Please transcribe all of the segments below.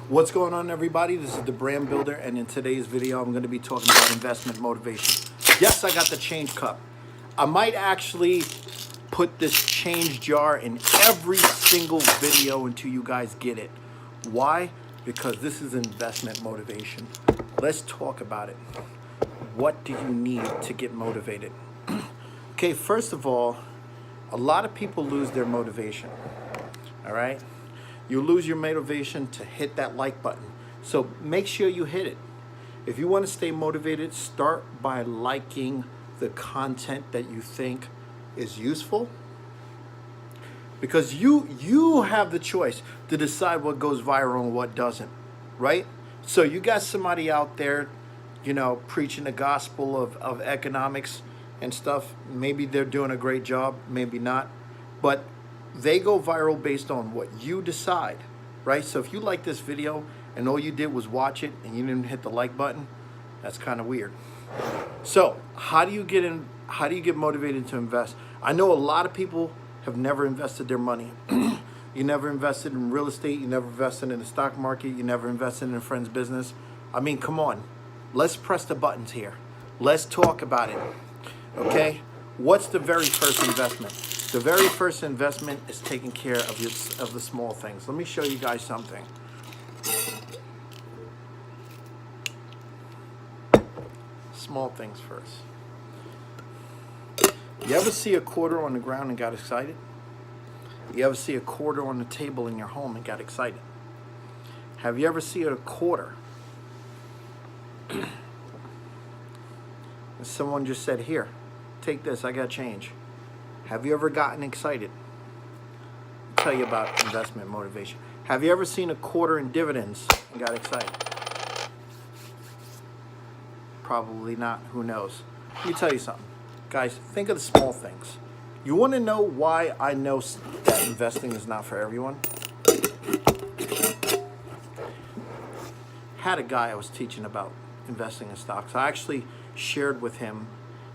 What's going on, everybody? This is the Brand Builder, and in today's video I'm going to be talking about investment motivation. Yes, I got the change cup. I might actually put this change jar in every single video until you guys get it. Why? Because this is investment motivation. Let's talk about it. What do you need to get motivated? Okay, first of all, a lot of people lose their motivation. All right? You lose your motivation to hit that like button. So make sure you hit it. If you want to stay motivated, start by liking the content that you think is useful. Because you have the choice to decide what goes viral and what doesn't, right? So you got somebody out there, you know, preaching the gospel of economics and stuff. Maybe they're doing a great job, maybe not. But they go viral based on what you decide, right? So if you like this video and all you did was watch it and you didn't hit the like button, that's kind of weird. So how do you get motivated to invest? I know a lot of people have never invested their money. You never invested in real estate, you never invested in the stock market, you never invested in a friend's business. I mean, come on, let's press the buttons here. Let's talk about it, okay? What's the very first investment? The very first investment is taking care of the small things. Let me show you guys something. Small things first. You ever see a quarter on the ground and got excited? You ever see a quarter on the table in your home and got excited? Have you ever seen a quarter? And someone just said, here, take this, I got change. Have you ever gotten excited? I'll tell you about investment motivation. Have you ever seen a quarter in dividends and got excited? Probably not. Who knows? Let me tell you something. Guys, think of the small things. You want to know why I know that investing is not for everyone? Had a guy I was teaching about investing in stocks. I actually shared with him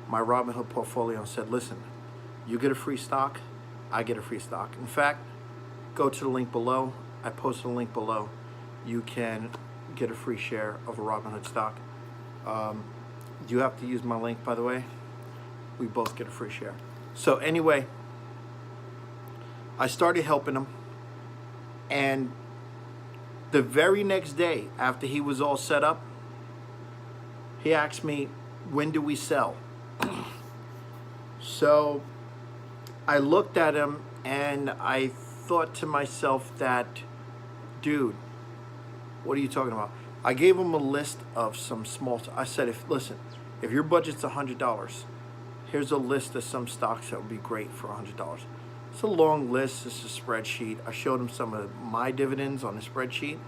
my Robinhood portfolio and said, listen, you get a free stock, I get a free stock. In fact, go to the link below. I posted a link below. You can get a free share of a Robinhood stock. You have to use my link, by the way. We both get a free share. So anyway, I started helping him. And the very next day, after he was all set up, he asked me, when do we sell? So I looked at him and I thought to myself that, dude, what are you talking about? I gave him a list of some small, I said, listen, if your budget's $100, here's a list of some stocks that would be great for $100. It's a long list, it's a spreadsheet. I showed him some of my dividends on the spreadsheet.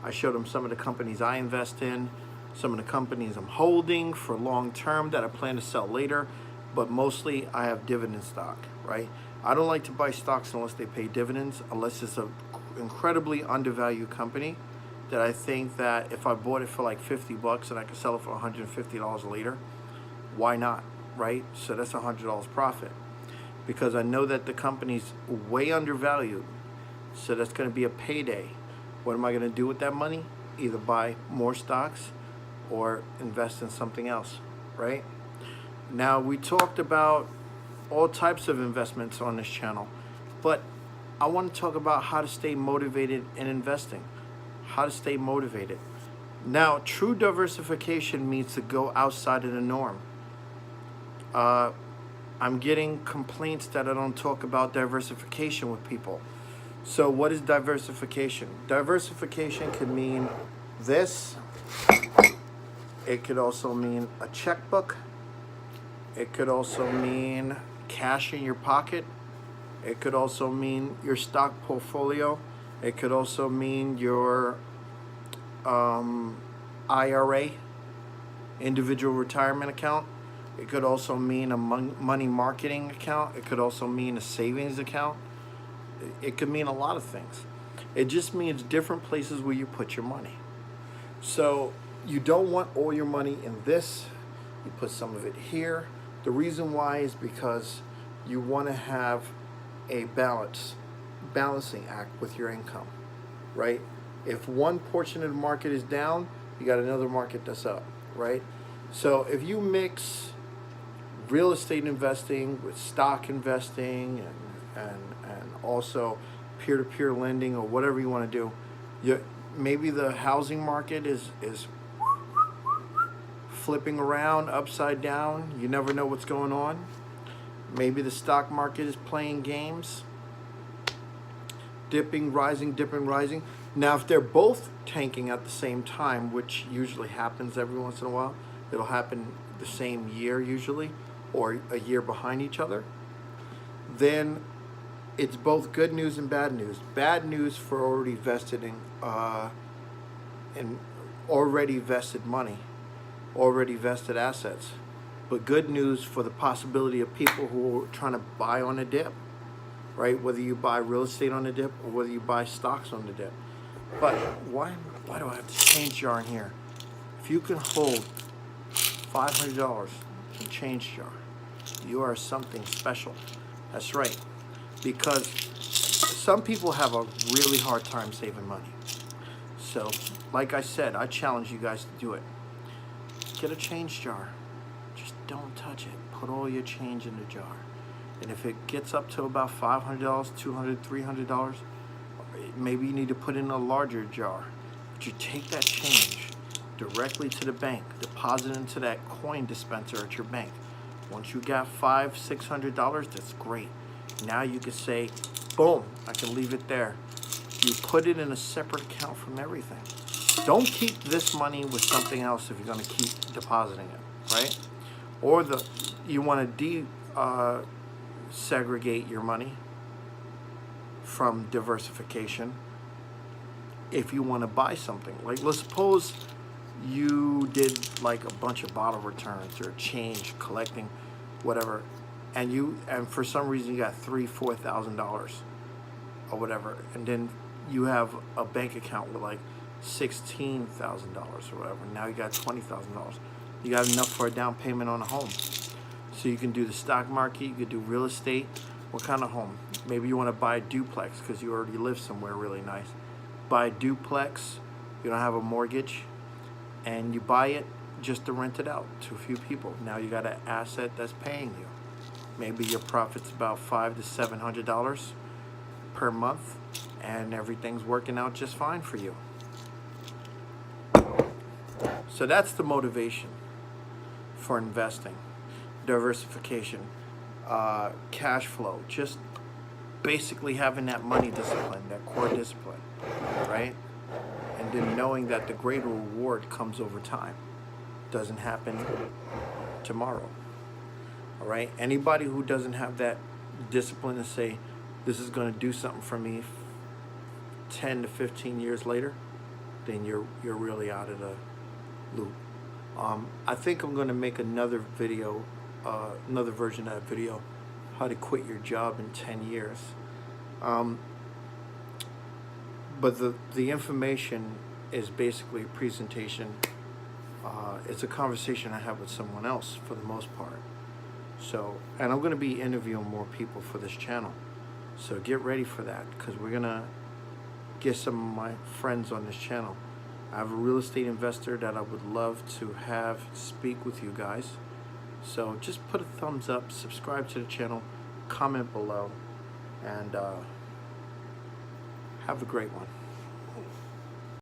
I showed him some of the companies I invest in, some of the companies I'm holding for long term that I plan to sell later. But mostly I have dividend stock, right? I don't like to buy stocks unless they pay dividends, unless it's an incredibly undervalued company that I think that if I bought it for like 50 bucks and I could sell it for $150 later, why not, right? So that's $100 profit, because I know that the company's way undervalued. So that's gonna be a payday. What am I gonna do with that money? Either buy more stocks or invest in something else, right? Now, we talked about all types of investments on this channel, but I want to talk about how to stay motivated in investing, how to stay motivated. Now, true diversification means to go outside of the norm. I'm getting complaints that I don't talk about diversification with people. So what is diversification? Diversification could mean this. It could also mean a checkbook. It could also mean cash in your pocket. It could also mean your stock portfolio. It could also mean your IRA, individual retirement account. It could also mean a money marketing account. It could also mean a savings account. It could mean a lot of things. It just means different places where you put your money. So you don't want all your money in this. You put some of it here. The reason why is because you want to have a balancing act with your income, right? If one portion of the market is down, you got another market that's up, right? So if you mix real estate investing with stock investing and also peer-to-peer lending or whatever you want to do, maybe the housing market is flipping around upside down. You never know what's going on. Maybe the stock market is playing games, dipping, rising, dipping, rising. Now, if they're both tanking at the same time, which usually happens every once in a while, it'll happen the same year usually, or a year behind each other, then it's both good news and bad news. Bad news for already vested in already vested money, already vested assets. But good news for the possibility of people who are trying to buy on a dip, right? Whether you buy real estate on a dip or whether you buy stocks on the dip. But why do I have to change jar in here? If you can hold $500 in change jar, you are something special. That's right. Because some people have a really hard time saving money. So, like I said, I challenge you guys to do it. Get a change jar. Just don't touch it. Put all your change in the jar. And if it gets up to about $500, $200, $300, maybe you need to put in a larger jar. But you take that change directly to the bank, deposit into that coin dispenser at your bank. Once you got $500, $600, that's great. Now you can say, boom, I can leave it there. You put it in a separate account from everything. Don't keep this money with something else if you're going to keep depositing it, right? Or you want to segregate your money from diversification if you want to buy something. Like, let's suppose you did like a bunch of bottle returns or change collecting whatever, and for some reason you got $3,000-$4,000 or whatever, and then you have a bank account with like $16,000 or whatever. Now you got $20,000. You got enough for a down payment on a home. So you can do the stock market, you could do real estate. What kind of home? Maybe you want to buy a duplex because you already live somewhere really nice. Buy a duplex, you don't have a mortgage, and you buy it just to rent it out to a few people. Now you got an asset that's paying you. Maybe your profit's about $500 to $700 per month, and everything's working out just fine for you. So that's the motivation for investing. Diversification, cash flow, just basically having that money discipline, that core discipline, right? And then knowing that the greater reward comes over time. Doesn't happen tomorrow. All right? Anybody who doesn't have that discipline to say, this is going to do something for me 10 to 15 years later, then you're really out of the loop. I think I'm going to make another video, another version of that video, how to quit your job in 10 years. But the information is basically a presentation. It's a conversation I have with someone else for the most part. So, and I'm going to be interviewing more people for this channel. So get ready for that, because we're going to get some of my friends on this channel. I have a real estate investor that I would love to have speak with you guys. So just put a thumbs up, subscribe to the channel, comment below, and have a great one.